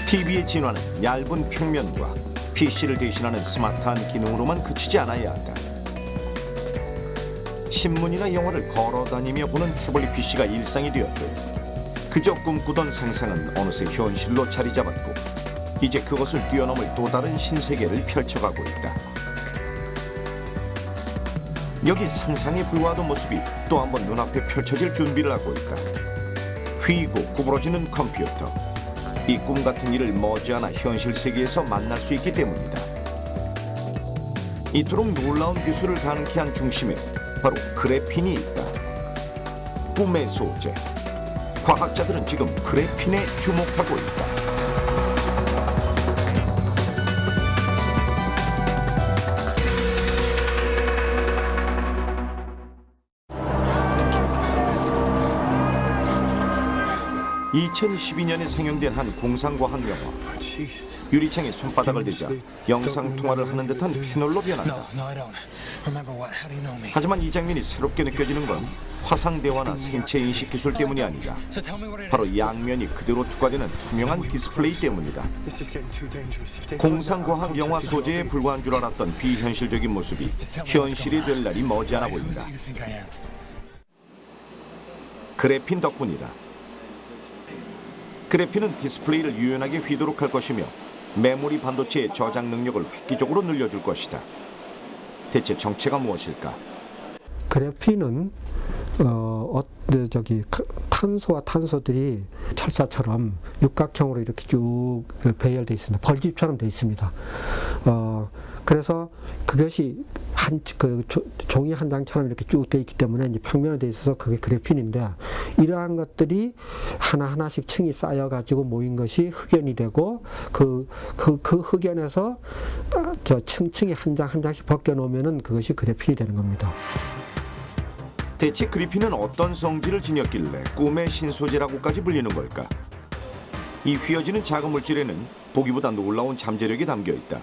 TV의 진화는 얇은 평면과 PC를 대신하는 스마트한 기능으로만 그치지 않아야 한다. 신문이나 영화를 걸어다니며 보는 태블릿 PC가 일상이 되었고 그저 꿈꾸던 상상은 어느새 현실로 자리 잡았고 이제 그것을 뛰어넘을 또 다른 신세계를 펼쳐가고 있다. 여기 상상에 불과하던 모습이 또 한 번 눈앞에 펼쳐질 준비를 하고 있다. 휘고 구부러지는 컴퓨터. 이 꿈 같은 일을 머지않아 현실 세계에서 만날 수 있기 때문이다. 이토록 놀라운 기술을 가능케 한 중심에 바로 그래핀이 있다. 꿈의 소재. 과학자들은 지금 그래핀에 주목하고 있다. 2012년에 상영된 한 공상과학 영화. 유리창에 손바닥을 대자 영상통화를 하는 듯한 패널로 변한다. 하지만 이 장면이 새롭게 느껴지는 건 화상대화나 생체인식 기술 때문이 아니다. 바로 양면이 그대로 투과되는 투명한 디스플레이 때문이다. 공상과학 영화 소재에 불과한 줄 알았던 비현실적인 모습이 현실이 될 날이 머지않아 보인다. 그래핀 덕분이다. 그래핀은 디스플레이를 유연하게 휘도록 할 것이며 메모리 반도체의 저장 능력을 획기적으로 늘려줄 것이다. 대체 정체가 무엇일까? 그래핀은 탄소와 탄소들이 철사처럼 육각형으로 이렇게 쭉 배열되어 있습니다. 벌집처럼 되어 있습니다. 그래서 그것이 종이 한 장처럼 이렇게 쭉 되어 있기 때문에 이제 평면에 되어 있어서 그게 그래핀인데, 이러한 것들이 하나하나씩 층이 쌓여가지고 모인 것이 흑연이 되고 그 흑연에서 층층이 한 장 한 장씩 벗겨놓으면은 그것이 그래핀이 되는 겁니다. 대체 그래핀은 어떤 성질을 지녔길래 꿈의 신소재라고까지 불리는 걸까? 이 휘어지는 작은 물질에는 보기보다 놀라운 잠재력이 담겨 있다.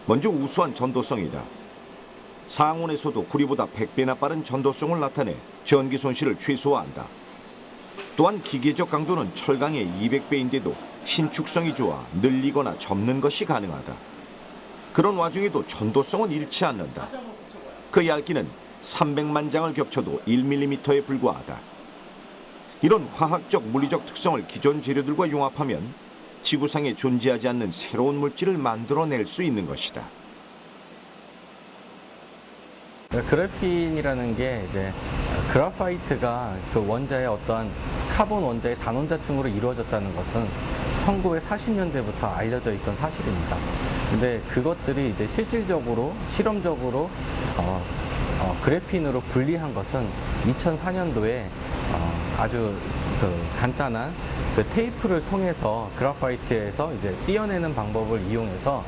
먼저 우수한 전도성이다. 상온에서도 구리보다 100배나 빠른 전도성을 나타내 전기 손실을 최소화한다. 또한 기계적 강도는 철강의 200배인데도 신축성이 좋아 늘리거나 접는 것이 가능하다. 그런 와중에도 전도성은 잃지 않는다. 그 얇기는 300만 장을 겹쳐도 1mm에 불과하다. 이런 화학적, 물리적 특성을 기존 재료들과 융합하면 지구상에 존재하지 않는 새로운 물질을 만들어낼 수 있는 것이다. 그래핀이라는 게 이제 그래파이트가 그 원자의 어떠한 카본 원자의 단원자층으로 이루어졌다는 것은 1940년대부터 알려져 있던 사실입니다. 근데 그것들이 이제 실질적으로 실험적으로 그래핀으로 분리한 것은 2004년도에 아주 간단한 테이프를 통해서 그래파이트에서 이제 떼어내는 방법을 이용해서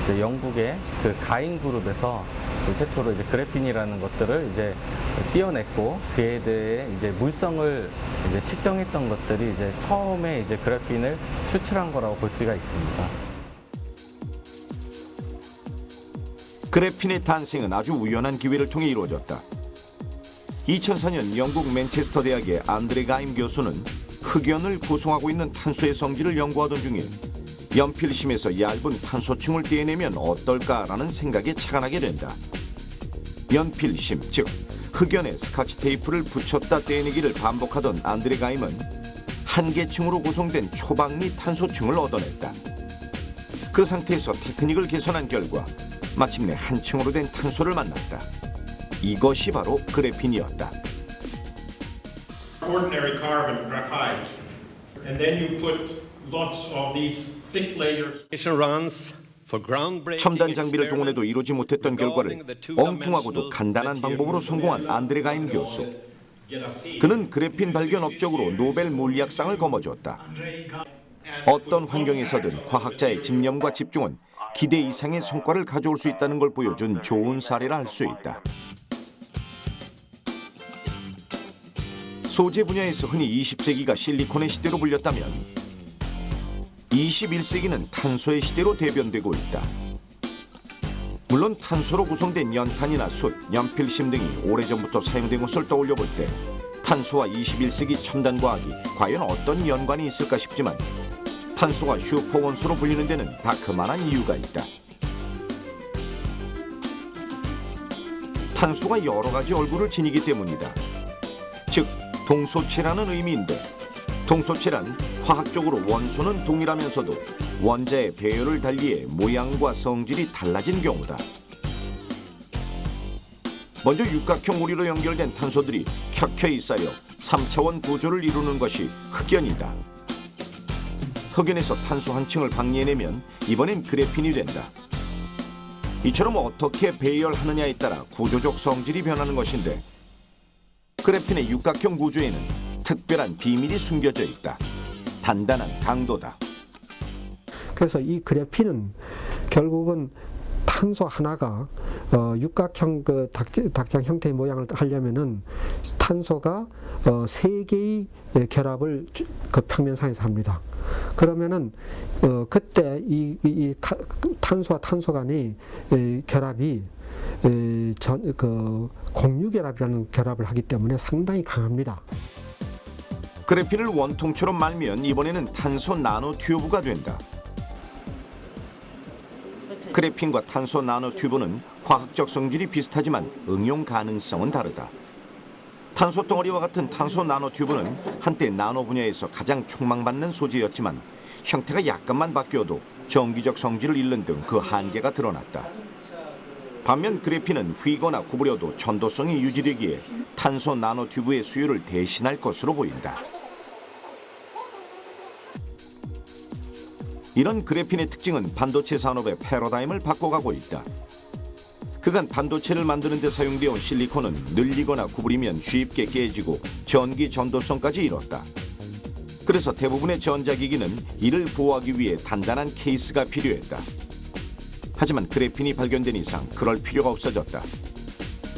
이제 영국의 가인 그룹에서 최초로 이제 그래핀이라는 것들을 이제 떼어냈고, 그에 대해 이제 물성을 이제 측정했던 것들이 이제 처음에 이제 그래핀을 추출한 거라고 볼 수가 있습니다. 그래핀의 탄생은 아주 우연한 기회를 통해 이루어졌다. 2004년 영국 맨체스터 대학의 안드레 가임 교수는 흑연을 구성하고 있는 탄소의 성질을 연구하던 중에 연필심에서 얇은 탄소층을 떼내면 어떨까라는 생각에 착안하게 된다. 연필심, 즉 흑연에 스카치 테이프를 붙였다 떼내기를 반복하던 안드레 가임은 한 개층으로 구성된 초박리 탄소층을 얻어냈다. 그 상태에서 테크닉을 개선한 결과 마침내 한 층으로 된 탄소를 만났다. 이것이 바로 그래핀이었다. Ordinary carbon graphite, and then you put lots of these thick layers. 첨단 장비를 동원해도 이루지 못했던 결과를 엉뚱하고도 간단한 방법으로 성공한 안드레 가임 교수. 그는 그래핀 발견 업적으로 노벨 물리학상을 거머쥐었다. 어떤 환경에서든 과학자의 집념과 집중은 기대 이상의 성과를 가져올 수 있다는 걸 보여준 좋은 사례라 할 수 있다. 소재 분야에서 흔히 20세기가 실리콘의 시대로 불렸다면 21세기는 탄소의 시대로 대변되고 있다. 물론 탄소로 구성된 연탄이나 숯, 연필심 등이 오래전부터 사용된 것을 떠올려 볼 때 탄소와 21세기 첨단 과학이 과연 어떤 연관이 있을까 싶지만 탄소가 슈퍼원소로 불리는 데는 다 그만한 이유가 있다. 탄소가 여러 가지 얼굴을 지니기 때문이다. 즉, 동소체라는 의미인데, 동소체란 화학적으로 원소는 동일하면서도 원자의 배열을 달리해 모양과 성질이 달라진 경우다. 먼저 육각형 우리로 연결된 탄소들이 켜켜이 쌓여 3차원 구조를 이루는 것이 흑연이다. 흑연에서 탄소 한 층을 방리해내면 이번엔 그래핀이 된다. 이처럼 어떻게 배열하느냐에 따라 구조적 성질이 변하는 것인데, 그래핀의 육각형 구조에는 특별한 비밀이 숨겨져 있다. 단단한 강도다. 그래서 이 그래핀은 결국은 탄소 하나가 육각형 그 닭장 형태의 모양을 하려면은 탄소가 3개의 결합을 그 평면상에서 합니다. 그러면은 그때 이 탄소와 탄소 간의 결합이 공유결합이라는 결합을 하기 때문에 상당히 강합니다. 그래핀을 원통처럼 말면 이번에는 탄소 나노 튜브가 된다. 그래핀과 탄소 나노 튜브는 화학적 성질이 비슷하지만 응용 가능성은 다르다. 탄소 덩어리와 같은 탄소 나노 튜브는 한때 나노 분야에서 가장 촉망받는 소재였지만 형태가 약간만 바뀌어도 정기적 성질을 잃는 등 그 한계가 드러났다. 반면 그래핀은 휘거나 구부려도 전도성이 유지되기에 탄소 나노 튜브의 수요를 대신할 것으로 보인다. 이런 그래핀의 특징은 반도체 산업의 패러다임을 바꿔가고 있다. 그간 반도체를 만드는 데 사용되어 온 실리콘은 늘리거나 구부리면 쉽게 깨지고 전기 전도성까지 잃었다. 그래서 대부분의 전자기기는 이를 보호하기 위해 단단한 케이스가 필요했다. 하지만 그래핀이 발견된 이상 그럴 필요가 없어졌다.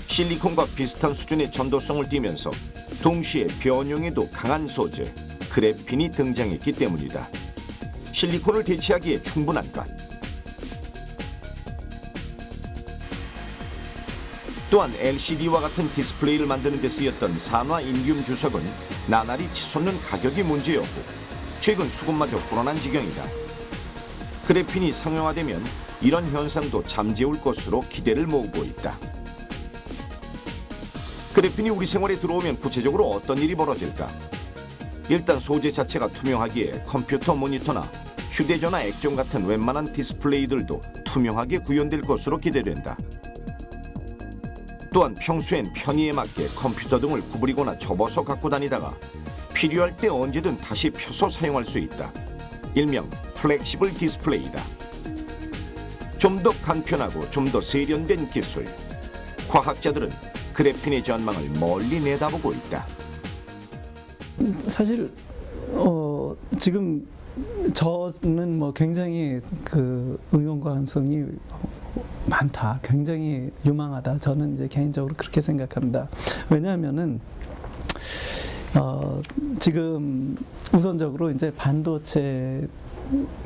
실리콘과 비슷한 수준의 전도성을 띠면서 동시에 변형에도 강한 소재, 그래핀이 등장했기 때문이다. 실리콘을 대체하기에 충분한 것. 또한 LCD와 같은 디스플레이를 만드는 데 쓰였던 산화인듐 주석은 나날이 치솟는 가격이 문제였고 최근 수급마저 불어난 지경이다. 그래핀이 상용화되면 이런 현상도 잠재울 것으로 기대를 모으고 있다. 그래핀이 우리 생활에 들어오면 구체적으로 어떤 일이 벌어질까? 일단 소재 자체가 투명하기에 컴퓨터 모니터나 휴대전화 액정 같은 웬만한 디스플레이들도 투명하게 구현될 것으로 기대된다. 또한 평소엔 편의에 맞게 컴퓨터 등을 구부리거나 접어서 갖고 다니다가 필요할 때 언제든 다시 펴서 사용할 수 있다. 일명 플렉시블 디스플레이다. 좀 더 간편하고 좀 더 세련된 기술. 과학자들은 그래핀의 전망을 멀리 내다보고 있다. 사실 지금 저는 뭐 굉장히 그 응용 가능성이 많다, 굉장히 유망하다. 저는 이제 개인적으로 그렇게 생각합니다. 왜냐하면은 지금 우선적으로 이제 반도체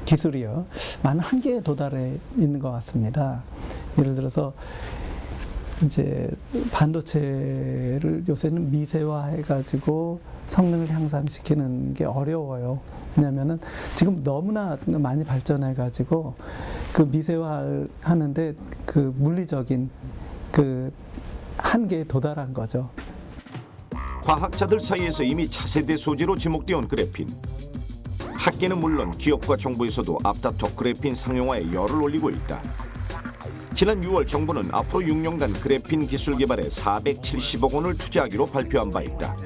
기술이요 많은 한계에 도달해 있는 것 같습니다. 예를 들어서 이제 반도체를 요새는 미세화해가지고 성능을 향상시키는 게 어려워요. 왜냐하면은 지금 너무나 많이 발전해가지고 그 미세화를 하는데 그 물리적인 그 한계에 도달한 거죠. 과학자들 사이에서 이미 차세대 소재로 지목되어 온 그래핀. 학계는 물론 기업과 정부에서도 앞다퉈 그래핀 상용화에 열을 올리고 있다. 지난 6월 정부는 앞으로 6년간 그래핀 기술 개발에 470억 원을 투자하기로 발표한 바 있다.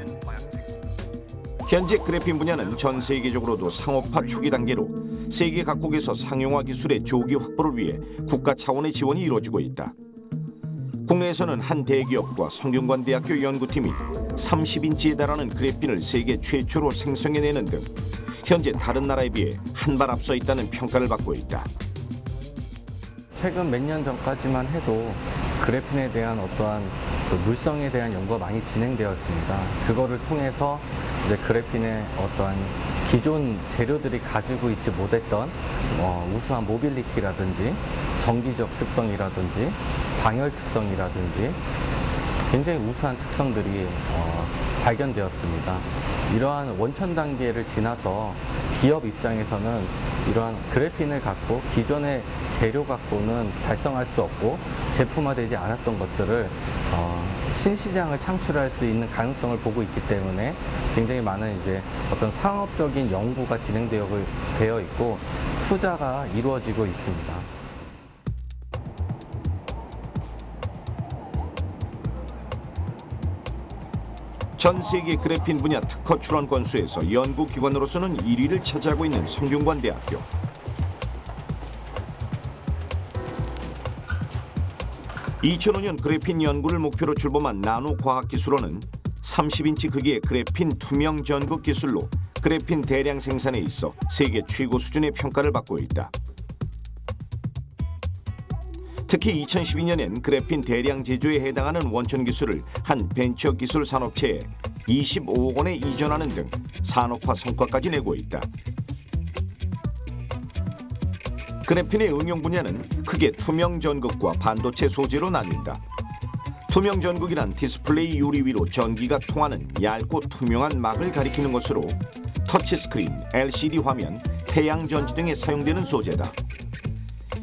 현재 그래핀 분야는 전 세계적으로도 상업화 초기 단계로 세계 각국에서 상용화 기술의 조기 확보를 위해 국가 차원의 지원이 이루어지고 있다. 국내에서는 한 대기업과 성균관대학교 연구팀이 30인치에 달하는 그래핀을 세계 최초로 생성해내는 등 현재 다른 나라에 비해 한 발 앞서 있다는 평가를 받고 있다. 최근 몇 년 전까지만 해도 그래핀에 대한 어떠한 그 물성에 대한 연구가 많이 진행되었습니다. 그거를 통해서 이제 그래핀의 어떠한 기존 재료들이 가지고 있지 못했던 우수한 모빌리티라든지 전기적 특성이라든지 방열 특성이라든지 굉장히 우수한 특성들이 발견되었습니다. 이러한 원천 단계를 지나서 기업 입장에서는 이러한 그래핀을 갖고 기존의 재료 갖고는 달성할 수 없고 제품화되지 않았던 것들을 신시장을 창출할 수 있는 가능성을 보고 있기 때문에 굉장히 많은 이제 어떤 상업적인 연구가 진행되어 있고 투자가 이루어지고 있습니다. 전 세계 그래핀 분야 특허 출원 건수에서 연구기관으로서는 1위를 차지하고 있는 성균관대학교. (2005년) 그래핀 연구를 목표로 출범한 나노과학기술원은 30인치 크기의 그래핀 투명 전극 기술로 그래핀 대량 생산에 있어 세계 최고 수준의 평가를 받고 있다. 특히 2012년엔 그래핀 대량 제조에 해당하는 원천 기술을 한 벤처 기술 산업체에 25억 원에 이전하는 등 산업화 성과까지 내고 있다. 그래핀의 응용 분야는 크게 투명 전극과 반도체 소재로 나뉜다. 투명 전극이란 디스플레이 유리 위로 전기가 통하는 얇고 투명한 막을 가리키는 것으로 터치스크린, LCD 화면, 태양전지 등에 사용되는 소재다.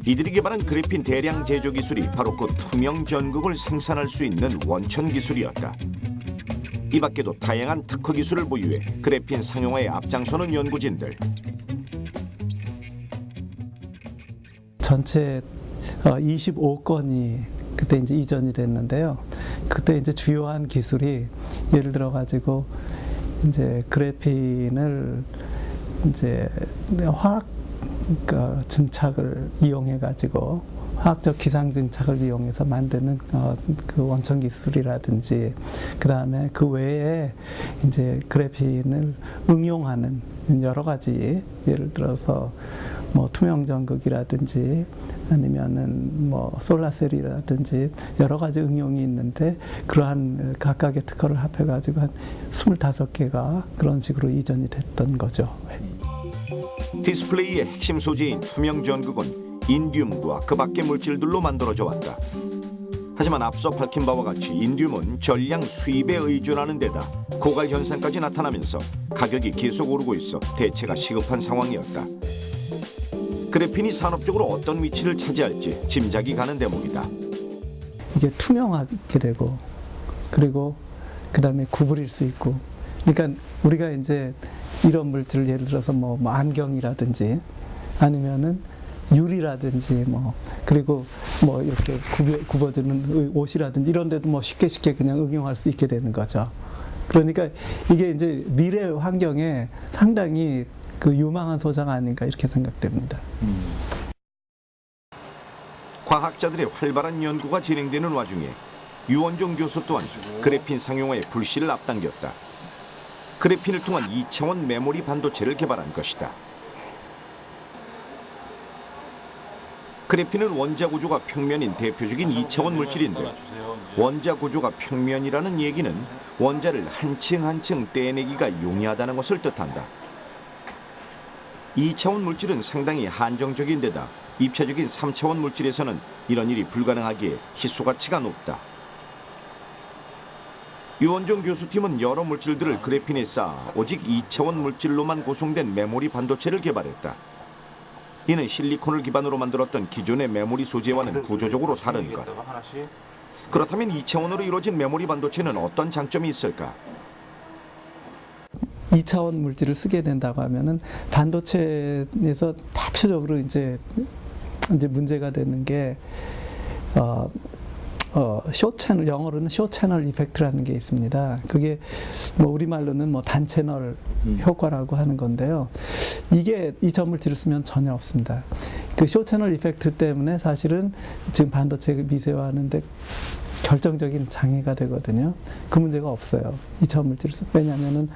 이들이 개발한 그래핀 대량 제조 기술이 바로 그 투명 전극을 생산할 수 있는 원천 기술이었다. 이 밖에도 다양한 특허 기술을 보유해 그래핀 상용화에 앞장서는 연구진들. 전체 25건이 그때 이제 이전이 됐는데요. 그때 이제 주요한 기술이 예를 들어 가지고 이제 그래핀을 이제 화학 증착을 이용해 가지고 화학적 기상 증착을 이용해서 만드는 그 원천 기술이라든지, 그 다음에 그 외에 이제 그래핀을 응용하는 여러 가지, 예를 들어서 뭐 투명 전극이라든지 아니면은 뭐 솔라셀이라든지 여러 가지 응용이 있는데, 그러한 각각의 특허를 합해 가지고 한 25개가 그런 식으로 이전이 됐던 거죠. 디스플레이의 핵심 소재인 투명 전극은 인듐과 그 밖의 물질들로 만들어져 왔다. 하지만 앞서 밝힌 바와 같이 인듐은 전량 수입에 의존하는 데다 고갈 현상까지 나타나면서 가격이 계속 오르고 있어 대체가 시급한 상황이었다. 그래핀이 산업적으로 어떤 위치를 차지할지 짐작이 가는 대목이다. 이게 투명하게 되고, 그리고 그 다음에 구부릴 수 있고, 그러니까 우리가 이제 이런 물질을 예를 들어서 뭐 안경이라든지 아니면은 유리라든지 뭐, 그리고 뭐 이렇게 굽어지는 옷이라든지 이런 데도 뭐 쉽게 그냥 응용할 수 있게 되는 거죠. 그러니까 이게 이제 미래 환경에 상당히 그 유망한 소재가 아닌가 이렇게 생각됩니다. 과학자들의 활발한 연구가 진행되는 와중에 유원종 교수 또한 그래핀 상용화의 불씨를 앞당겼다. 그래핀을 통한 2차원 메모리 반도체를 개발한 것이다. 그래핀은 원자 구조가 평면인 대표적인 2차원 물질인데, 원자 구조가 평면이라는 얘기는 원자를 한 층 한 층 떼내기가 용이하다는 것을 뜻한다. 2차원 물질은 상당히 한정적인 데다 입체적인 3차원 물질에서는 이런 일이 불가능하기에 희소 가치가 높다. 유원종 교수팀은 여러 물질들을 그래핀에 쌓아 오직 2차원 물질로만 구성된 메모리 반도체를 개발했다. 이는 실리콘을 기반으로 만들었던 기존의 메모리 소재와는 구조적으로 다른 것. 그렇다면 2차원으로 이루어진 메모리 반도체는 어떤 장점이 있을까? 2차원 물질을 쓰게 된다고 하면은 반도체에서 대표적으로 이제 문제가 되는 게 쇼 채널, 영어로는 쇼 채널 이펙트라는 게 있습니다. 그게 뭐 우리말로는 뭐 단채널 효과라고 하는 건데요. 이게 2차원 물질을 쓰면 전혀 없습니다. 그 쇼 채널 이펙트 때문에 사실은 지금 반도체 미세화하는데 결정적인 장애가 되거든요. 그 문제가 없어요. 2차원 물질을 쓰. 왜냐하면은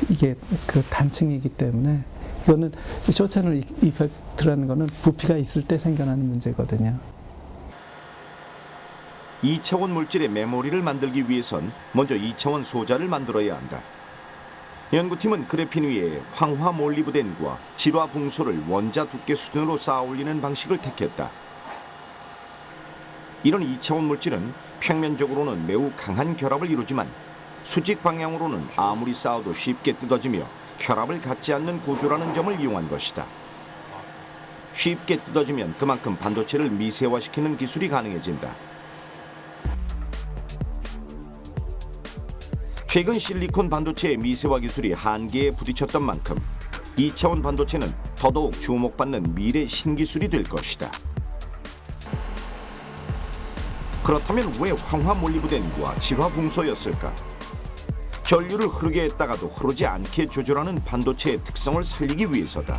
이게 그 단층이기 때문에. 이거는 쇼 채널 이펙트라는 거는 부피가 있을 때 생겨나는 문제거든요. 2차원 물질의 메모리를 만들기 위해선 먼저 2차원 소자를 만들어야 한다. 연구팀은 그래핀 위에 황화 몰리브덴과 질화 붕소를 원자 두께 수준으로 쌓아 올리는 방식을 택했다. 이런 2차원 물질은 평면적으로는 매우 강한 결합을 이루지만 수직 방향으로는 아무리 쌓아도 쉽게 뜯어지며 결합을 갖지 않는 구조라는 점을 이용한 것이다. 쉽게 뜯어지면 그만큼 반도체를 미세화시키는 기술이 가능해진다. 최근 실리콘 반도체의 미세화 기술이 한계에 부딪혔던 만큼 2차원 반도체는 더더욱 주목받는 미래 신기술이 될 것이다. 그렇다면 왜 황화 몰리브덴과 질화 궁소였을까? 전류를 흐르게 했다가도 흐르지 않게 조절하는 반도체의 특성을 살리기 위해서다.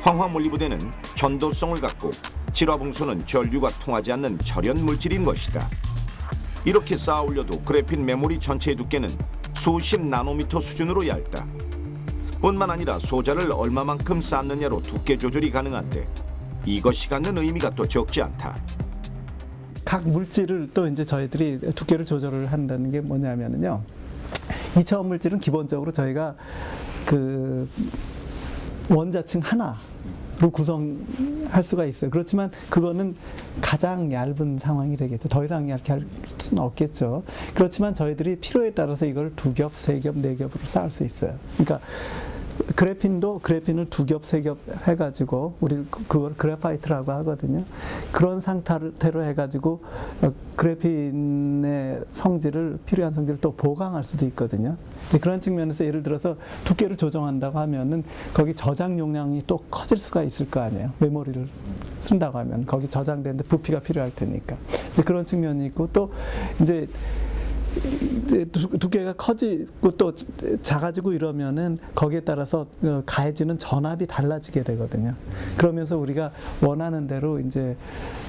황화 몰리브덴은 전도성을 갖고 질화 궁소는 전류가 통하지 않는 절연 물질인 것이다. 이렇게 쌓아 올려도 그래핀 메모리 전체의 두께는 수십 나노미터 수준으로 얇다. 뿐만 아니라 소자를 얼마만큼 쌓느냐로 두께 조절이 가능한데 이것이 갖는 의미가 또 적지 않다. 각 물질을 또 이제 저희들이 두께를 조절을 한다는 게 뭐냐면요. 2차원 물질은 기본적으로 저희가 그 원자층 하나로 구성할 수가 있어요. 그렇지만 그거는 가장 얇은 상황이 되겠죠. 더 이상 얇게 할 수는 없겠죠. 그렇지만 저희들이 필요에 따라서 이걸 2겹, 3겹, 4겹으로 쌓을 수 있어요. 그러니까 그래핀을 2겹, 3겹 해가지고 우리 그걸 그래파이트라고 하거든요. 그런 상태로 해가지고 그래핀의 성질을 필요한 성질을 또 보강할 수도 있거든요. 그런 측면에서 예를 들어서 두께를 조정한다고 하면은 거기 저장 용량이 또 커질 수가 있을 거 아니에요. 메모리를 쓴다고 하면 거기 저장되는데 부피가 필요할 테니까 이제 그런 측면이 있고 또 이제 두께가 커지고 또 작아지고 이러면은 거기에 따라서 가해지는 전압이 달라지게 되거든요. 그러면서 우리가 원하는 대로 이제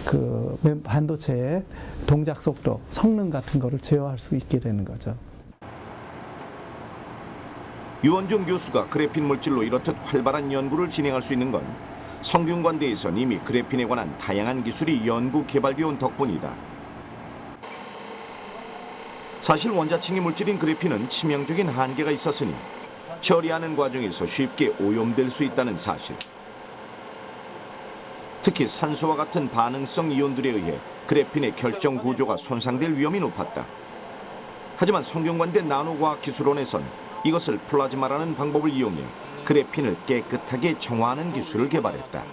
그 반도체의 동작 속도, 성능 같은 거를 제어할 수 있게 되는 거죠. 유원종 교수가 그래핀 물질로 이렇듯 활발한 연구를 진행할 수 있는 건 성균관대에선 이미 그래핀에 관한 다양한 기술이 연구 개발되어 온 덕분이다. 사실 원자층이 물질인 그래핀은 치명적인 한계가 있었으니 처리하는 과정에서 쉽게 오염될 수 있다는 사실. 특히 산소와 같은 반응성 이온들에 의해 그래핀의 결정 구조가 손상될 위험이 높았다. 하지만 성균관대 나노과학기술원에선 이것을 플라즈마라는 방법을 이용해 그래핀을 깨끗하게 정화하는 기술을 개발했다.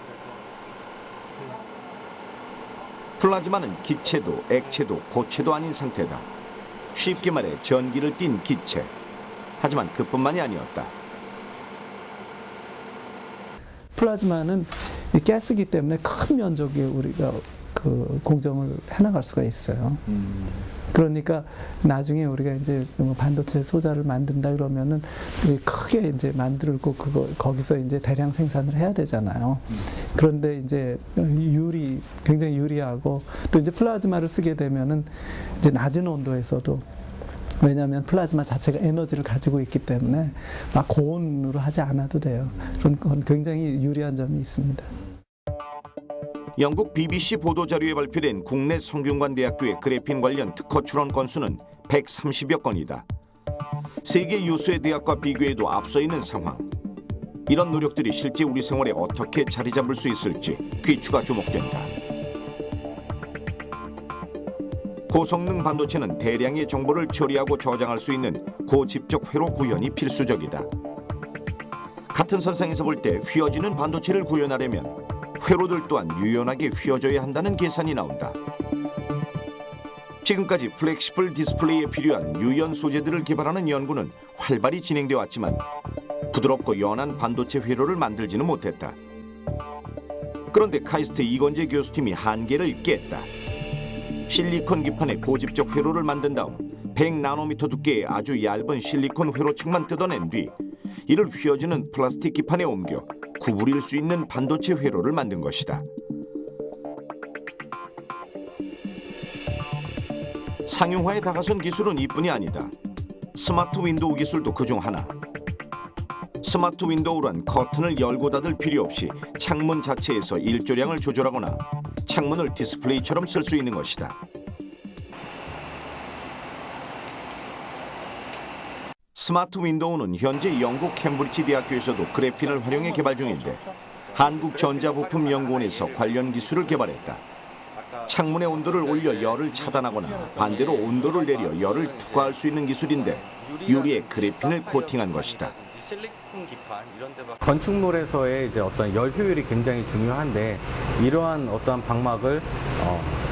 플라즈마는 기체도 액체도 고체도 아닌 상태다. 쉽게 말해 전기를 띤 기체. 하지만 그뿐만이 아니었다. 플라즈마는 가스이기 때문에 큰 면적에 우리가 그 공정을 해나갈 수가 있어요. 그러니까 나중에 우리가 이제 반도체 소자를 만든다 그러면은 크게 이제 만들고 거기서 이제 대량 생산을 해야 되잖아요. 그런데 이제 굉장히 유리하고 또 이제 플라즈마를 쓰게 되면은 이제 낮은 온도에서도 왜냐하면 플라즈마 자체가 에너지를 가지고 있기 때문에 막 고온으로 하지 않아도 돼요. 그런 건 굉장히 유리한 점이 있습니다. 영국 BBC 보도자료에 발표된 국내 성균관대학교의 그래핀 관련 특허 출원 건수는 130여 건이다. 세계 유수의 대학과 비교해도 앞서 있는 상황. 이런 노력들이 실제 우리 생활에 어떻게 자리 잡을 수 있을지 귀추가 주목된다. 고성능 반도체는 대량의 정보를 처리하고 저장할 수 있는 고집적 회로 구현이 필수적이다. 같은 선상에서 볼 때 휘어지는 반도체를 구현하려면 회로들 또한 유연하게 휘어져야 한다는 계산이 나온다. 지금까지 플렉시블 디스플레이에 필요한 유연 소재들을 개발하는 연구는 활발히 진행되어 왔지만 부드럽고 연한 반도체 회로를 만들지는 못했다. 그런데 카이스트 이건재 교수팀이 한계를 깼다. 실리콘 기판에 고집적 회로를 만든 다음 100나노미터 두께의 아주 얇은 실리콘 회로층만 뜯어낸 뒤 이를 휘어지는 플라스틱 기판에 옮겨 구부릴 수 있는 반도체 회로를 만든 것이다. 상용화에 다가선 기술은 이뿐이 아니다. 스마트 윈도우 기술도 그중 하나. 스마트 윈도우란 커튼을 열고 닫을 필요 없이 창문 자체에서 일조량을 조절하거나 창문을 디스플레이처럼 쓸 수 있는 것이다. 스마트 윈도우는 현재 영국 캠브리지 대학교에서도 그래핀을 활용해 개발 중인데 한국전자부품연구원에서 관련 기술을 개발했다. 창문의 온도를 올려 열을 차단하거나 반대로 온도를 내려 열을 투과할 수 있는 기술인데 유리에 그래핀을 코팅한 것이다. 실리콘 기판 이런 데 건축물에서의 이제 어떤 열 효율이 굉장히 중요한데 이러한 어떠한 방막을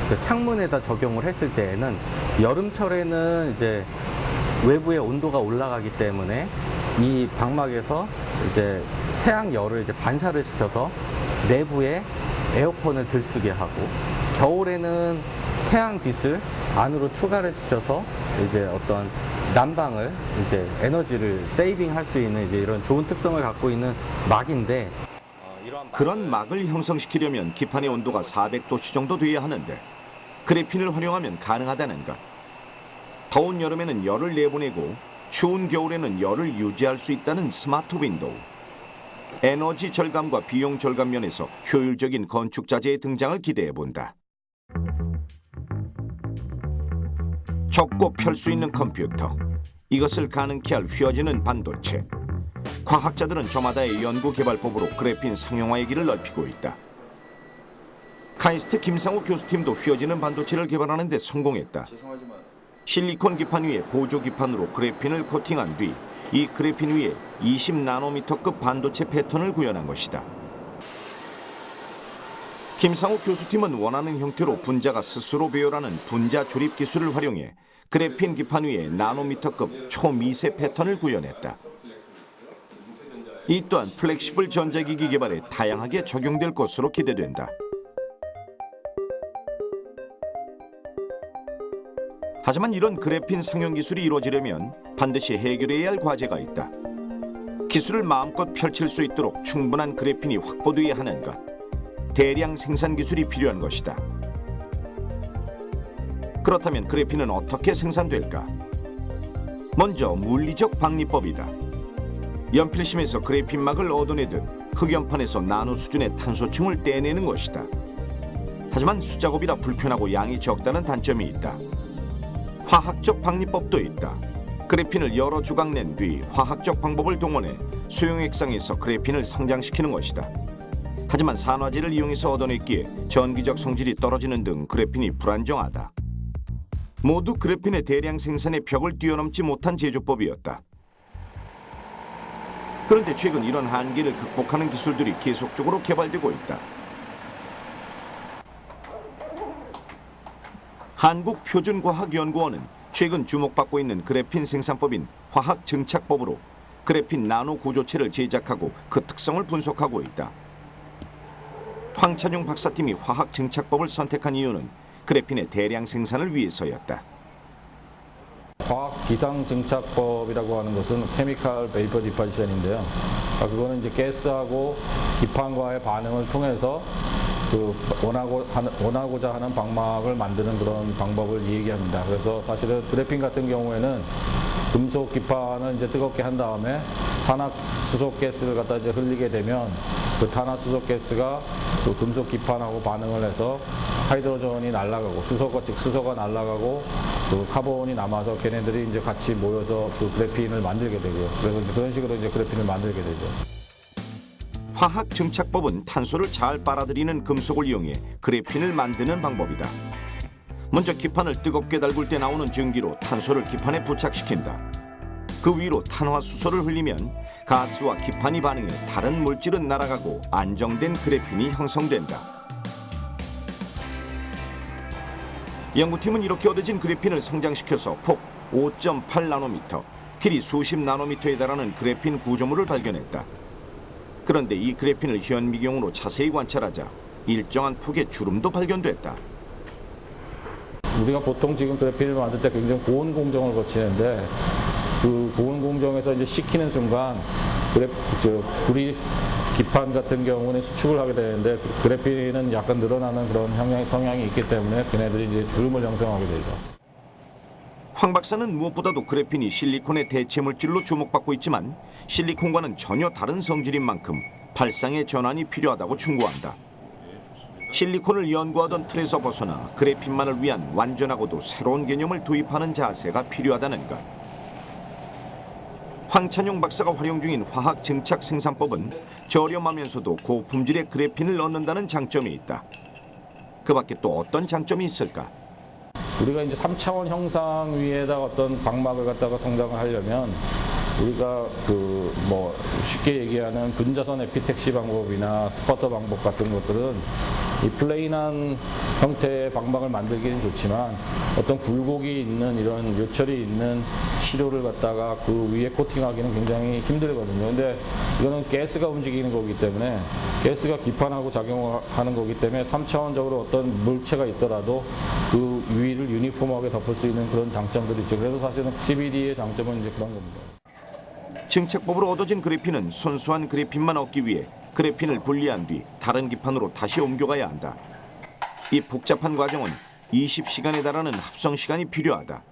그 창문에다 적용을 했을 때에는 여름철에는 이제 외부의 온도가 올라가기 때문에 이 방막에서 이제 태양 열을 이제 반사를 시켜서 내부에 에어컨을 들쓰게 하고 겨울에는 태양빛을 안으로 투과를 시켜서 이제 어떤 난방을 이제 에너지를 세이빙할 수 있는 이제 이런 좋은 특성을 갖고 있는 막인데 그런 막을 형성시키려면 기판의 온도가 400도씨 정도 돼야 하는데 그래핀을 활용하면 가능하다는 것. 더운 여름에는 열을 내보내고 추운 겨울에는 열을 유지할 수 있다는 스마트 윈도우. 에너지 절감과 비용 절감 면에서 효율적인 건축 자재의 등장을 기대해 본다. 접고 펼 수 있는 컴퓨터. 이것을 가능케 할 휘어지는 반도체. 과학자들은 저마다의 연구 개발법으로 그래핀 상용화의 길을 넓히고 있다. 카이스트 김상우 교수팀도 휘어지는 반도체를 개발하는 데 성공했다. 실리콘 기판 위에 보조 기판으로 그래핀을 코팅한 뒤 이 그래핀 위에 20나노미터급 반도체 패턴을 구현한 것이다. 김상우 교수팀은 원하는 형태로 분자가 스스로 배열하는 분자 조립 기술을 활용해 그래핀 기판 위에 나노미터급 초미세 패턴을 구현했다. 이 또한 플렉시블 전자기기 개발에 다양하게 적용될 것으로 기대된다. 하지만 이런 그래핀 상용 기술이 이루어지려면 반드시 해결해야 할 과제가 있다. 기술을 마음껏 펼칠 수 있도록 충분한 그래핀이 확보되어야 하는 것. 대량 생산 기술이 필요한 것이다. 그렇다면 그래핀은 어떻게 생산될까? 먼저 물리적 방리법이다. 연필심에서 그래핀막을 얻어내듯 흑연판에서 나노 수준의 탄소층을 떼내는 것이다. 하지만 수작업이라 불편하고 양이 적다는 단점이 있다. 화학적 방리법도 있다. 그래핀을 여러 조각 낸 뒤 화학적 방법을 동원해 수용액상에서 그래핀을 성장시키는 것이다. 하지만 산화제를 이용해서 얻어냈기에 전기적 성질이 떨어지는 등 그래핀이 불안정하다. 모두 그래핀의 대량 생산의 벽을 뛰어넘지 못한 제조법이었다. 그런데 최근 이런 한계를 극복하는 기술들이 계속적으로 개발되고 있다. 한국표준과학연구원은 최근 주목받고 있는 그래핀 생산법인 화학증착법으로 그래핀 나노 구조체를 제작하고 그 특성을 분석하고 있다. 황찬용 박사팀이 화학증착법을 선택한 이유는 그래핀의 대량 생산을 위해서였다. 화학 기상 증착법이라고 하는 것은 케미컬 베이퍼 디퍼전인데요. 그거는 이제 가스하고 기판과의 반응을 통해서 그 원하고자 하는 방막을 만드는 그런 방법을 얘기합니다. 그래서 사실은 그래핀 같은 경우에는 금속 기판을 이제 뜨겁게 한 다음에 탄화수소 가스를 갖다 이제 흘리게 되면 그 탄화수소 가스가 그 금속 기판하고 반응을 해서 하이드로전이 날아가고 수소가 날아가고 그 카본이 남아서 걔네들이 이제 같이 모여서 그 그래핀을 만들게 되고요. 그래서 이제 그런 식으로 이제 그래핀을 만들게 되죠. 화학 증착법은 탄소를 잘 빨아들이는 금속을 이용해 그래핀을 만드는 방법이다. 먼저 기판을 뜨겁게 달굴 때 나오는 증기로 탄소를 기판에 부착시킨다. 그 위로 탄화수소를 흘리면 가스와 기판이 반응해 다른 물질은 날아가고 안정된 그래핀이 형성된다. 연구팀은 이렇게 얻어진 그래핀을 성장시켜서 폭 5.8나노미터, 길이 수십 나노미터에 달하는 그래핀 구조물을 발견했다. 그런데 이 그래핀을 현미경으로 자세히 관찰하자 일정한 폭의 주름도 발견됐다. 우리가 보통 지금 그래핀을 만들 때 굉장히 고온 공정을 거치는데 그 고온 공정에서 이제 식히는 순간 구리 기판 같은 경우는 수축을 하게 되는데 그래핀은 약간 늘어나는 그런 성향이 있기 때문에 걔네들이 이제 주름을 형성하게 되죠. 황 박사는 무엇보다도 그래핀이 실리콘의 대체 물질로 주목받고 있지만 실리콘과는 전혀 다른 성질인 만큼 발상의 전환이 필요하다고 충고한다. 실리콘을 연구하던 틀에서 벗어나 그래핀만을 위한 완전하고도 새로운 개념을 도입하는 자세가 필요하다는 것. 황찬용 박사가 활용 중인 화학 증착 생산법은 저렴하면서도 고품질의 그래핀을 얻는다는 장점이 있다. 그 밖에 또 어떤 장점이 있을까? 우리가 이제 3차원 형상 위에다 어떤 방막을 갖다가 성장을 하려면 우리가 그 뭐 쉽게 얘기하는 분자선 에피택시 방법이나 스퍼터 방법 같은 것들은 이 플레인한 형태의 방방을 만들기는 좋지만 어떤 굴곡이 있는 이런 요철이 있는 시료를 갖다가 그 위에 코팅하기는 굉장히 힘들거든요. 근데 이거는 가스가 움직이는 거기 때문에 가스가 기판하고 작용하는 거기 때문에 3차원적으로 어떤 물체가 있더라도 그 위를 유니폼하게 덮을 수 있는 그런 장점들이 있죠. 그래서 사실은 CBD의 장점은 이제 그런 겁니다. 증착법으로 얻어진 그래핀은 순수한 그래핀만 얻기 위해 그래핀을 분리한 뒤 다른 기판으로 다시 옮겨가야 한다. 이 복잡한 과정은 20시간에 달하는 합성 시간이 필요하다.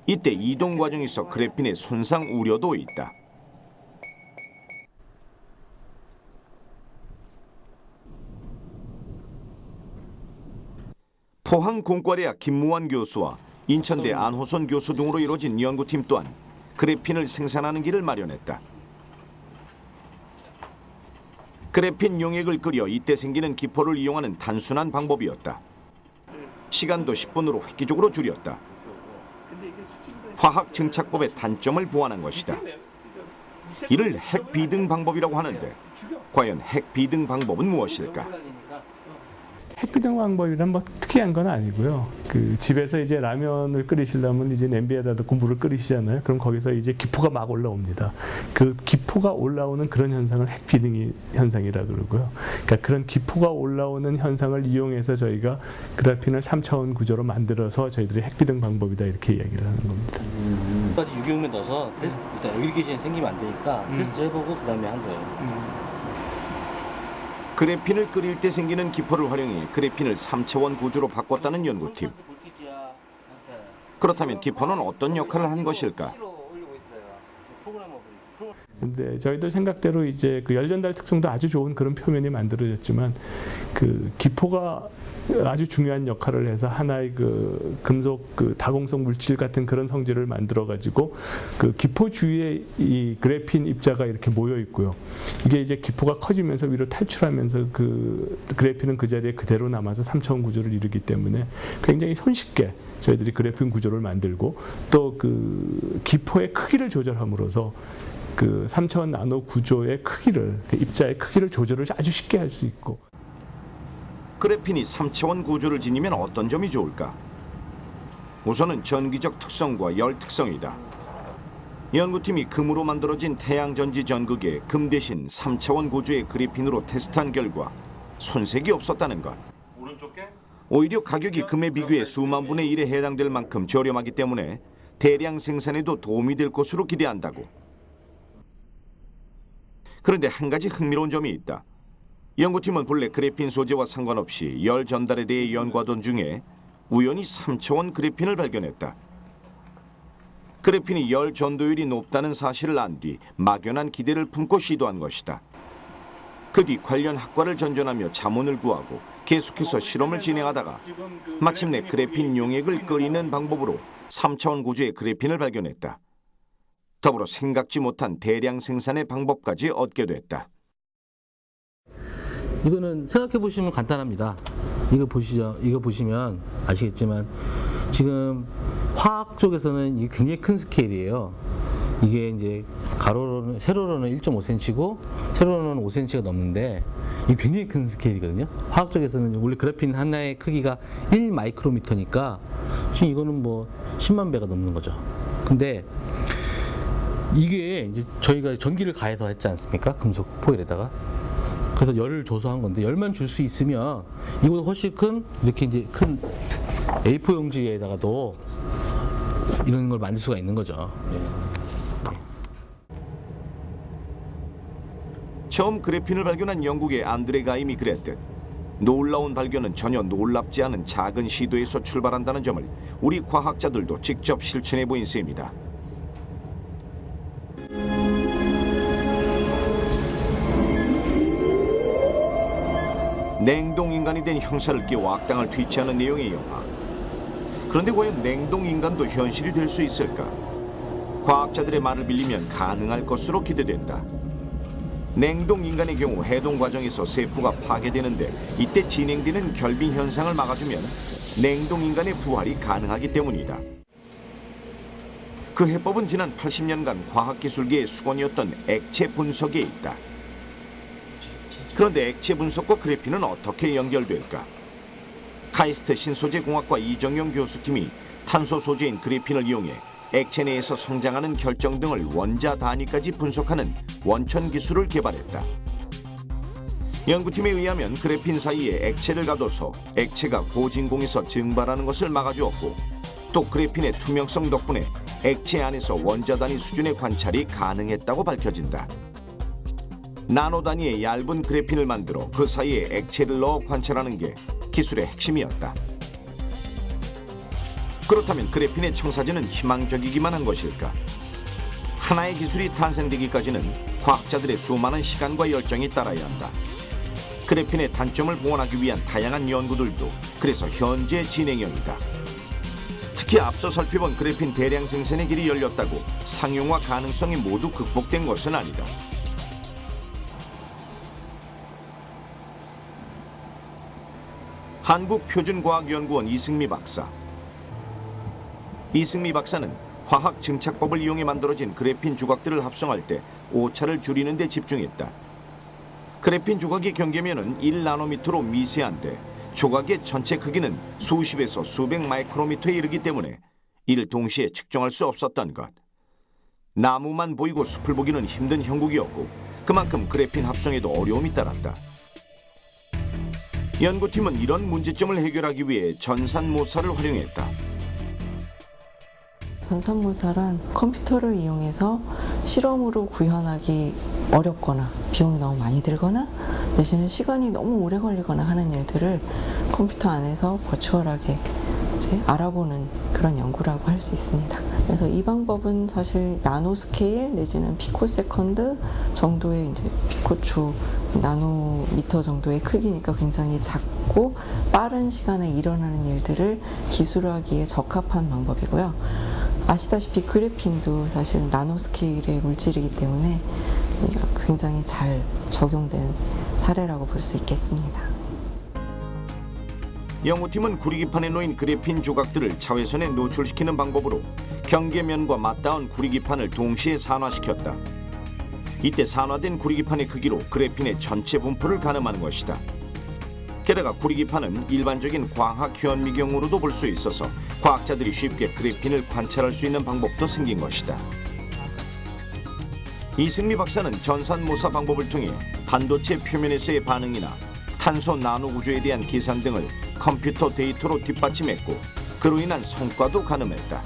이때 이동 과정에서 그래핀의 손상 우려도 있다. 포항공과대학 김무환 교수와 인천대 안호선 교수 등으로 이루어진 연구팀 또한 그래핀을 생산하는 길을 마련했다. 그래핀 용액을 끓여 이때 생기는 기포를 이용하는 단순한 방법이었다. 시간도 10분으로 획기적으로 줄였다. 화학 증착법의 단점을 보완한 것이다. 이를 핵 비등 방법이라고 하는데 과연 핵 비등 방법은 무엇일까? 핵비등 방법이란 뭐 특이한 건 아니고요. 그 집에서 이제 라면을 끓이시려면 이제 냄비에다 넣고 물을 끓이시잖아요. 그럼 거기서 이제 기포가 막 올라옵니다. 그 기포가 올라오는 그런 현상을 핵비등 현상이라 그러고요. 그러니까 그런 기포가 올라오는 현상을 이용해서 저희가 그래핀을 3차원 구조로 만들어서 저희들이 핵비등 방법이다 이렇게 이야기를 하는 겁니다. 까지 유경련 넣어서 테스트 일단 애그리게이션이 생기면 안 되니까 테스트 해보고 그다음에 한 거예요. 그래핀을 끓일 때 생기는 기포를 활용해 그래핀을 3차원 구조로 바꿨다는 연구팀. 그렇다면 기포는 어떤 역할을 한 것일까? 근데 저희들 생각대로 이제 그 열전달 특성도 아주 좋은 그런 표면이 만들어졌지만 그 기포가 아주 중요한 역할을 해서 하나의 그 금속 그 다공성 물질 같은 그런 성질을 만들어 가지고 그 기포 주위에 이 그래핀 입자가 이렇게 모여 있고요. 이게 이제 기포가 커지면서 위로 탈출하면서 그 그래핀은 그 자리에 그대로 남아서 3차원 구조를 이루기 때문에 굉장히 손쉽게 저희들이 그래핀 구조를 만들고 또 그 기포의 크기를 조절함으로써 그 3차원 나노 구조의 크기를 입자의 크기를 조절을 아주 쉽게 할 수 있고. 그래핀이 3차원 구조를 지니면 어떤 점이 좋을까? 우선은 전기적 특성과 열 특성이다. 연구팀이 금으로 만들어진 태양전지 전극에 금 대신 3차원 구조의 그래핀으로 테스트한 결과 손색이 없었다는 것. 오히려 가격이 금에 비교해 수만 분의 1에 해당될 만큼 저렴하기 때문에 대량 생산에도 도움이 될 것으로 기대한다고. 그런데 한 가지 흥미로운 점이 있다. 연구팀은 본래 그래핀 소재와 상관없이 열 전달에 대해 연구하던 중에 우연히 3차원 그래핀을 발견했다. 그래핀이 열 전도율이 높다는 사실을 안 뒤 막연한 기대를 품고 시도한 것이다. 그 뒤 관련 학과를 전전하며 자문을 구하고 계속해서 실험을 진행하다가 마침내 그래핀 용액을 끓이는 방법으로 3차원 구조의 그래핀을 발견했다. 더불어 생각지 못한 대량 생산의 방법까지 얻게 됐다. 이거는 생각해 보시면 간단합니다. 이거 보시죠. 이거 보시면 아시겠지만 지금 화학 쪽에서는 이게 굉장히 큰 스케일이에요. 이게 이제 가로로는 세로로는 1.5cm고 세로로는 5cm가 넘는데 이게 굉장히 큰 스케일이거든요. 화학 쪽에서는 원래 그래핀 하나의 크기가 1 마이크로미터니까 지금 이거는 뭐 10만 배가 넘는 거죠. 근데 이게 이제 저희가 전기를 가해서 했지 않습니까? 금속 포일에다가. 그래서 열을 줘서 한 건데 열만 줄 수 있으면 이보다 훨씬 큰 이렇게 이제 큰 A4 용지에다가도 이런 걸 만들 수가 있는 거죠. 처음 그래핀을 발견한 영국의 안드레 가임이 그랬듯 놀라운 발견은 전혀 놀랍지 않은 작은 시도에서 출발한다는 점을 우리 과학자들도 직접 실천해 보인 셈이다. 냉동인간이 된 형사를 깨워 악당을 퇴치하는 내용의 영화. 그런데 과연 냉동인간도 현실이 될 수 있을까? 과학자들의 말을 빌리면 가능할 것으로 기대된다. 냉동인간의 경우 해동 과정에서 세포가 파괴되는데 이때 진행되는 결빙 현상을 막아주면 냉동인간의 부활이 가능하기 때문이다. 그 해법은 지난 80년간 과학기술계의 수건이었던 액체 분석에 있다. 그런데 액체 분석과 그래핀은 어떻게 연결될까? 카이스트 신소재공학과 이정용 교수팀이 탄소 소재인 그래핀을 이용해 액체 내에서 성장하는 결정 등을 원자 단위까지 분석하는 원천 기술을 개발했다. 연구팀에 의하면 그래핀 사이에 액체를 가둬서 액체가 고진공에서 증발하는 것을 막아주었고, 또 그래핀의 투명성 덕분에 액체 안에서 원자 단위 수준의 관찰이 가능했다고 밝혀진다. 나노 단위의 얇은 그래핀을 만들어 그 사이에 액체를 넣어 관찰하는 게 기술의 핵심이었다. 그렇다면 그래핀의 청사진은 희망적이기만 한 것일까? 하나의 기술이 탄생되기까지는 과학자들의 수많은 시간과 열정이 따라야 한다. 그래핀의 단점을 보완하기 위한 다양한 연구들도 그래서 현재 진행형이다. 특히 앞서 살펴본 그래핀 대량 생산의 길이 열렸다고 상용화 가능성이 모두 극복된 것은 아니다. 한국표준과학연구원 이승미 박사. 이승미 박사는 화학 증착법을 이용해 만들어진 그래핀 조각들을 합성할 때 오차를 줄이는 데 집중했다. 그래핀 조각의 경계면은 1나노미터로 미세한데 조각의 전체 크기는 수십에서 수백 마이크로미터에 이르기 때문에 이를 동시에 측정할 수 없었던 것. 나무만 보이고 숲을 보기는 힘든 형국이었고 그만큼 그래핀 합성에도 어려움이 따랐다. 연구팀은 이런 문제점을 해결하기 위해 전산모사를 활용했다. 전산모사란 컴퓨터를 이용해서 실험으로 구현하기 어렵거나 비용이 너무 많이 들거나 대신에 시간이 너무 오래 걸리거나 하는 일들을 컴퓨터 안에서 버추얼하게 이제 알아보는 그런 연구라고 할 수 있습니다. 그래서 이 방법은 사실 나노 스케일 내지는 피코세컨드 정도의 이제 피코초 나노미터 정도의 크기니까 굉장히 작고 빠른 시간에 일어나는 일들을 기술하기에 적합한 방법이고요. 아시다시피 그래핀도 사실 나노 스케일의 물질이기 때문에 굉장히 잘 적용된 사례라고 볼 수 있겠습니다. 연구팀은 구리기판에 놓인 그래핀 조각들을 자외선에 노출시키는 방법으로 경계면과 맞닿은 구리기판을 동시에 산화시켰다. 이때 산화된 구리기판의 크기로 그래핀의 전체 분포를 가늠하는 것이다. 게다가 구리기판은 일반적인 과학 현미경으로도 볼 수 있어서 과학자들이 쉽게 그래핀을 관찰할 수 있는 방법도 생긴 것이다. 이승미 박사는 전산모사 방법을 통해 반도체 표면에서의 반응이나 탄소 나노 구조에 대한 계산 등을 컴퓨터 데이터로 뒷받침했고 그로 인한 성과도 가늠했다.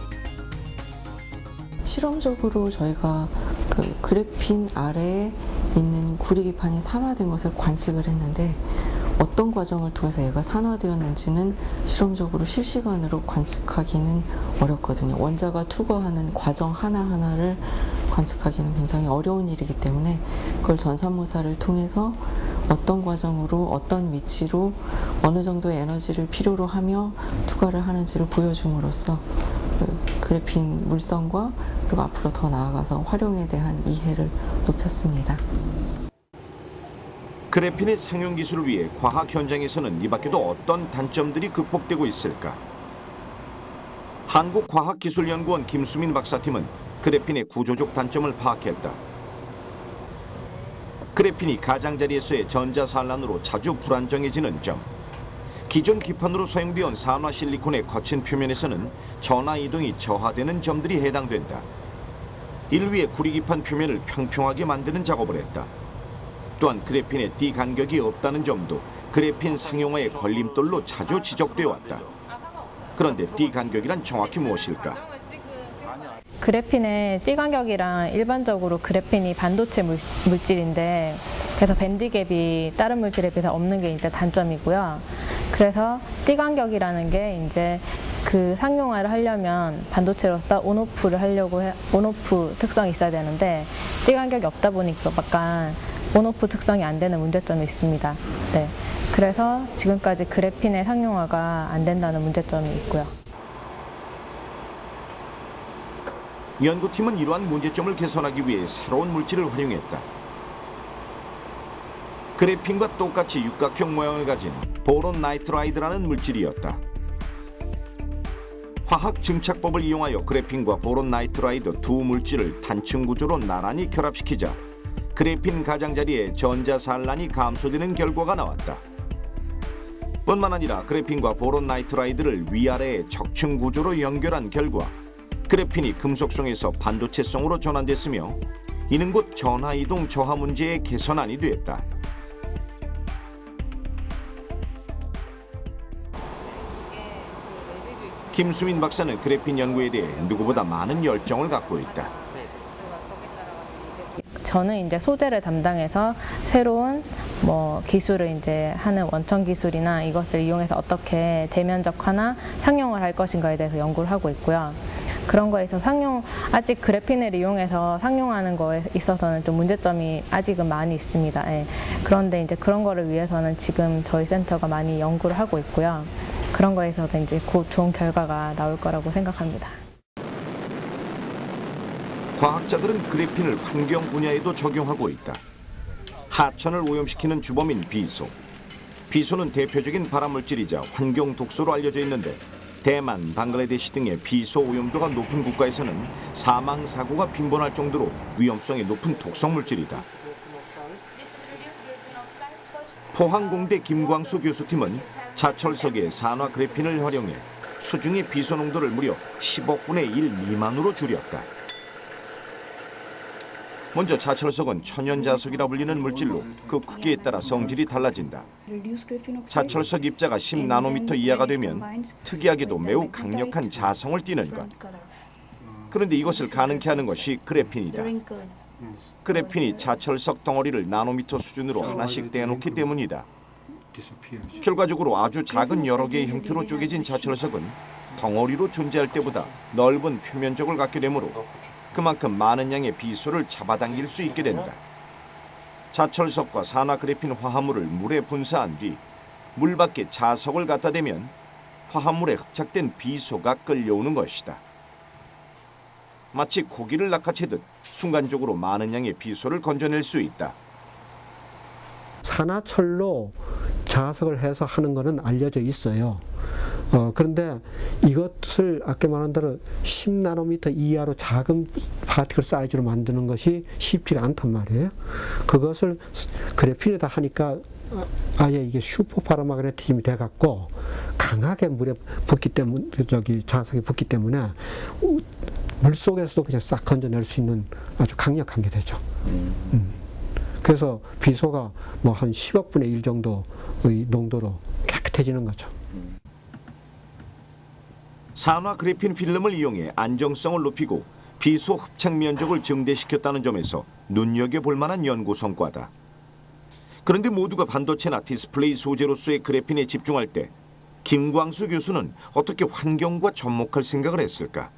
실험적으로 저희가 그 그래핀 아래에 있는 구리기판이 산화된 것을 관측을 했는데 어떤 과정을 통해서 얘가 산화되었는지는 실험적으로 실시간으로 관측하기는 어렵거든요. 원자가 투과하는 과정 하나하나를 관측하기는 굉장히 어려운 일이기 때문에 그걸 전산모사를 통해서 어떤 과정으로 어떤 위치로 어느 정도의 에너지를 필요로 하며 투과를 하는지를 보여줌으로써 그래핀 물성과 그리고 앞으로 더 나아가서 활용에 대한 이해를 높였습니다. 그래핀의 상용 기술을 위해 과학 현장에서는 이 밖에도 어떤 단점들이 극복되고 있을까? 한국과학기술연구원 김수민 박사팀은 그래핀의 구조적 단점을 파악했다. 그래핀이 가장자리에서의 전자산란으로 자주 불안정해지는 점, 기존 기판으로 사용되어 산화 실리콘의 거친 표면에서는 전하 이동이 저하되는 점들이 해당된다. 이를 위해 구리기판 표면을 평평하게 만드는 작업을 했다. 또한 그래핀의 D 간격이 없다는 점도 그래핀 상용화의 걸림돌로 자주 지적되어 왔다. 그런데 D 간격이란 정확히 무엇일까? 그래핀의 D 간격이란 일반적으로 그래핀이 반도체 물질인데 그래서 밴드갭이 다른 물질에 비해서 없는 게 이제 단점이고요. 그래서 D 간격이라는 게 이제 그 상용화를 하려면 반도체로서 온오프를 하려고 온오프 특성이 있어야 되는데 D 간격이 없다 보니까 약간 온오프 특성이 안 되는 문제점이 있습니다. 네. 그래서 지금까지 그래핀의 상용화가 안 된다는 문제점이 있고요. 연구팀은 이러한 문제점을 개선하기 위해 새로운 물질을 활용했다. 그래핀과 똑같이 육각형 모양을 가진 보론 나이트라이드라는 물질이었다. 화학 증착법을 이용하여 그래핀과 보론 나이트라이드 두 물질을 단층 구조로 나란히 결합시키자 그래핀 가장자리의 전자산란이 감소되는 결과가 나왔다. 뿐만 아니라 그래핀과 보론 나이트라이드를 위아래의 적층 구조로 연결한 결과 그래핀이 금속성에서 반도체성으로 전환됐으며 이는 곧 전하이동 저하 문제의 개선안이 됐다. 김수민 박사는 그래핀 연구에 대해 누구보다 많은 열정을 갖고 있다. 저는 이제 소재를 담당해서 새로운 기술을 이제 하는 원천 기술이나 이것을 이용해서 어떻게 대면적화나 상용을 할 것인가에 대해서 연구를 하고 있고요. 그런 거에 있어서 아직 그래핀을 이용해서 상용하는 거에 있어서는 좀 문제점이 아직은 많이 있습니다. 예. 그런데 이제 그런 거를 위해서는 지금 저희 센터가 많이 연구를 하고 있고요. 그런 거에서도 이제 곧 좋은 결과가 나올 거라고 생각합니다. 과학자들은 그래핀을 환경 분야에도 적용하고 있다. 하천을 오염시키는 주범인 비소. 비소는 대표적인 발암물질이자 환경 독소로 알려져 있는데 대만, 방글라데시 등의 비소 오염도가 높은 국가에서는 사망 사고가 빈번할 정도로 위험성이 높은 독성 물질이다. 포항공대 김광수 교수팀은 자철석의 산화 그래핀을 활용해 수중의 비소 농도를 무려 10억분의 1 미만으로 줄였다. 먼저 자철석은 천연자석이라 불리는 물질로 그 크기에 따라 성질이 달라진다. 자철석 입자가 10나노미터 이하가 되면 특이하게도 매우 강력한 자성을 띠는 것. 그런데 이것을 가능케 하는 것이 그래핀이다. 그래핀이 자철석 덩어리를 나노미터 수준으로 하나씩 떼어놓기 때문이다. 결과적으로 아주 작은 여러 개의 형태로 쪼개진 자철석은 덩어리로 존재할 때보다 넓은 표면적을 갖게 되므로 그만큼 많은 양의 비소를 잡아당길 수 있게 된다. 자철석과 산화 그래핀 화합물을 물에 분사한 뒤 물 밖에 자석을 갖다 대면 화합물에 흡착된 비소가 끌려오는 것이다. 마치 고기를 낚아채듯 순간적으로 많은 양의 비소를 건져낼 수 있다. 산화철로 자석을 해서 하는 것은 알려져 있어요. 그런데 이것을 아까 말한 대로 10나노미터 이하로 작은 파티클 사이즈로 만드는 것이 쉽지가 않단 말이에요. 그것을 그래핀에다 하니까 아예 이게 슈퍼파라마그네티즘이 돼갖고 강하게 물에 붙기 때문에 자석에 붙기 때문에 물 속에서도 그냥 싹 건져낼 수 있는 아주 강력한 게 되죠. 그래서 비소가 뭐 한 10억분의 1 정도의 농도로 깨끗해지는 거죠. 산화 그래핀 필름을 이용해 안정성을 높이고 비소 흡착 면적을 증대시켰다는 점에서 눈여겨볼 만한 연구 성과다. 그런데 모두가 반도체나 디스플레이 소재로서의 그래핀에 집중할 때 김광수 교수는 어떻게 환경과 접목할 생각을 했을까?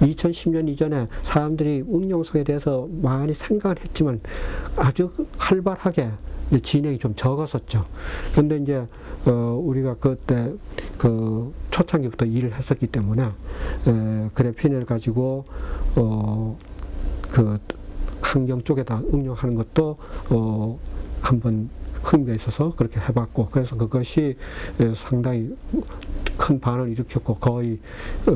2010년 이전에 사람들이 응용성에 대해서 많이 생각을 했지만 아주 활발하게 진행이 좀 적었었죠. 그런데 이제 우리가 그때 초창기부터 일을 했었기 때문에 그래핀을 가지고 그 환경 쪽에다 응용하는 것도 한번 흥미가 있어서 그렇게 해봤고, 그래서 그것이 상당히 큰 반응을 일으켰고 거의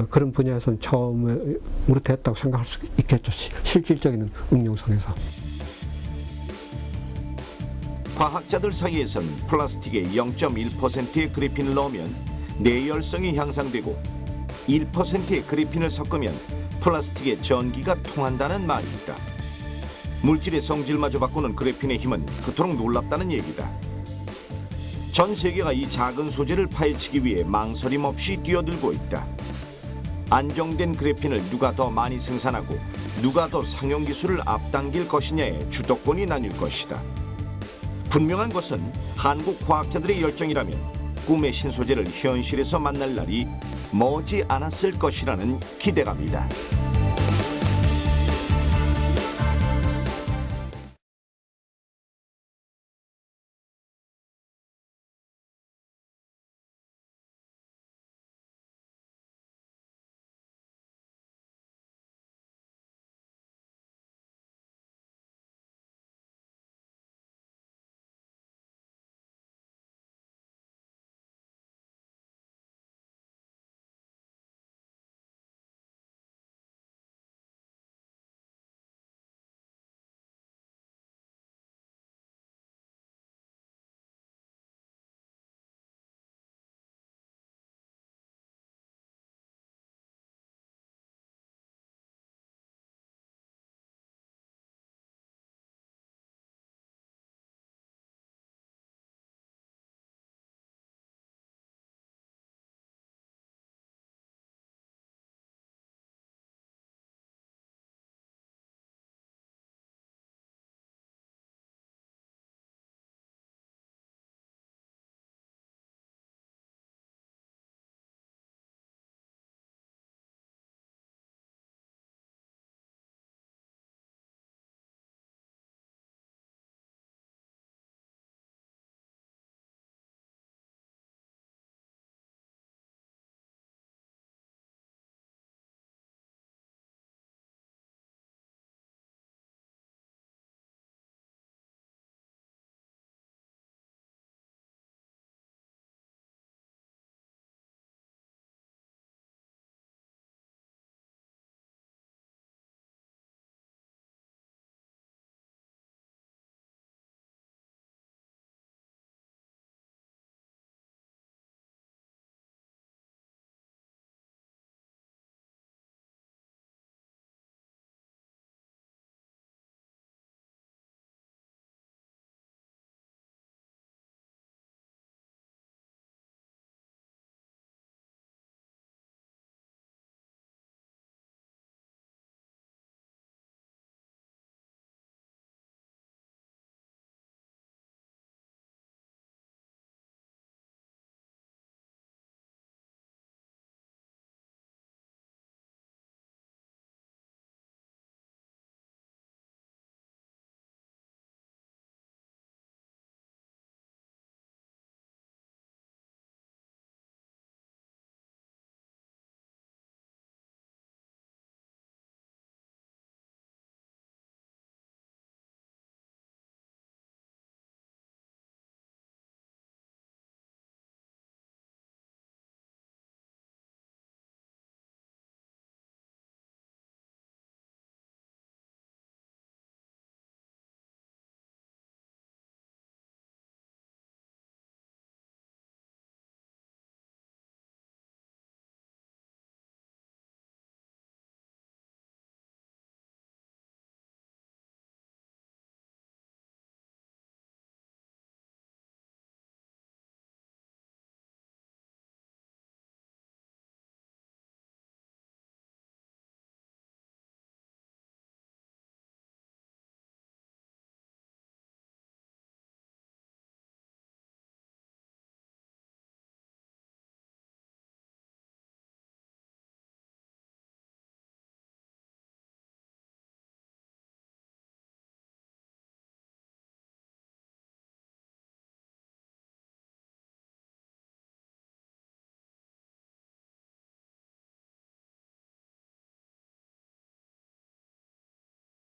그런 분야에서는 처음으로 됐다고 생각할 수 있겠죠. 실질적인 응용성에서. 과학자들 사이에선 플라스틱에 0.1%의 그래핀을 넣으면 내열성이 향상되고 1%의 그래핀을 섞으면 플라스틱의 전기가 통한다는 말이 있다. 물질의 성질마저 바꾸는 그래핀의 힘은 그토록 놀랍다는 얘기다. 전 세계가 이 작은 소재를 파헤치기 위해 망설임 없이 뛰어들고 있다. 안정된 그래핀을 누가 더 많이 생산하고 누가 더 상용 기술을 앞당길 것이냐의 주도권이 나뉠 것이다. 분명한 것은 한국 과학자들의 열정이라면 꿈의 신소재를 현실에서 만날 날이 머지 않았을 것이라는 기대감이다.